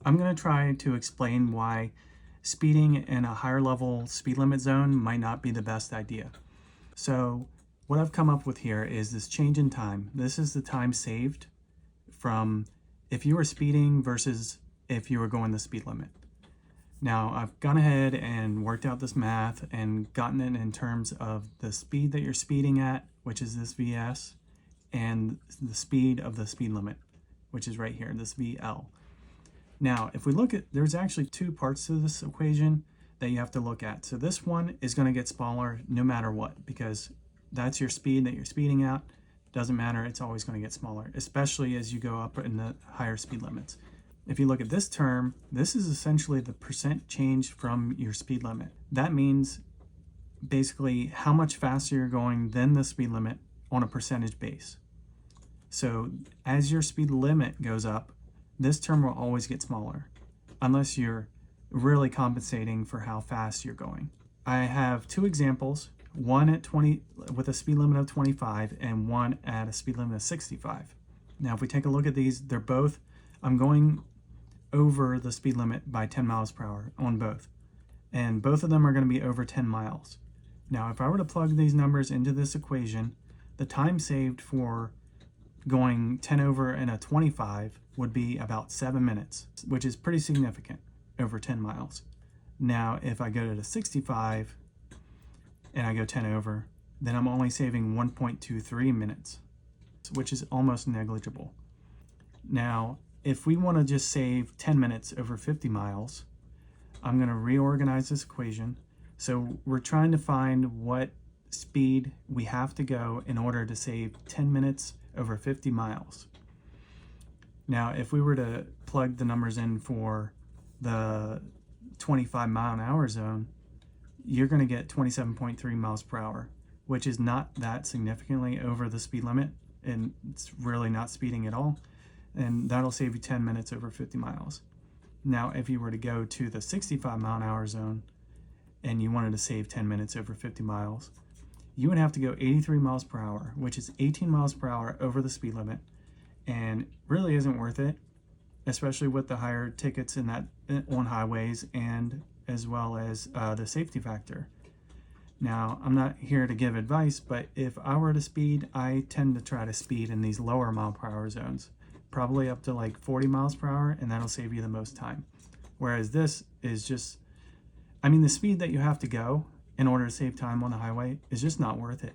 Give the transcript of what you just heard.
I'm going to try to explain why speeding in a higher level speed limit zone might not be the best idea. So what I've come up with here is this change in time. This is the time saved from if you were speeding versus if you were going the speed limit. Now I've gone ahead and worked out this math and gotten it in terms of the speed that you're speeding at, which is this VS, and the speed of the speed limit, which is right here, this VL. Now, if we look at, there's actually two parts to this equation that you have to look at. So this one is going to get smaller no matter what, because that's your speed that you're speeding at. Doesn't matter, it's always going to get smaller, especially as you go up in the higher speed limits. If you look at this term, this is essentially the percent change from your speed limit. That means basically how much faster you're going than the speed limit on a percentage base. So as your speed limit goes up, this term will always get smaller unless you're really compensating for how fast you're going. I have two examples, one at 20 with a speed limit of 25 and one at a speed limit of 65. Now, if we take a look at these, they're both, I'm going over the speed limit by 10 miles per hour on both. And both of them are going to be over 10 miles. Now, if I were to plug these numbers into this equation, the time saved for going 10 over in a 25 would be about 7 minutes, which is pretty significant over 10 miles. Now, if I go to the 65 and I go 10 over, then I'm only saving 1.23 minutes, which is almost negligible. Now, if we want to just save 10 minutes over 50 miles, I'm going to reorganize this equation. So we're trying to find what speed we have to go in order to save 10 minutes over 50 miles. Now, if we were to plug the numbers in for the 25 mile an hour zone, you're going to get 27.3 miles per hour, which is not that significantly over the speed limit, and it's really not speeding at all. And that'll save you 10 minutes over 50 miles. Now, if you were to go to the 65 mile an hour zone and you wanted to save 10 minutes over 50 miles, you would have to go 83 miles per hour, which is 18 miles per hour over the speed limit, and really isn't worth it, especially with the higher tickets in that on highways and as well as the safety factor. Now, I'm not here to give advice, but if I were to speed, I tend to try to speed in these lower mile per hour zones, probably up to like 40 miles per hour, and that'll save you the most time. Whereas this is just, I mean, the speed that you have to go in order to save time on the highway is just not worth it.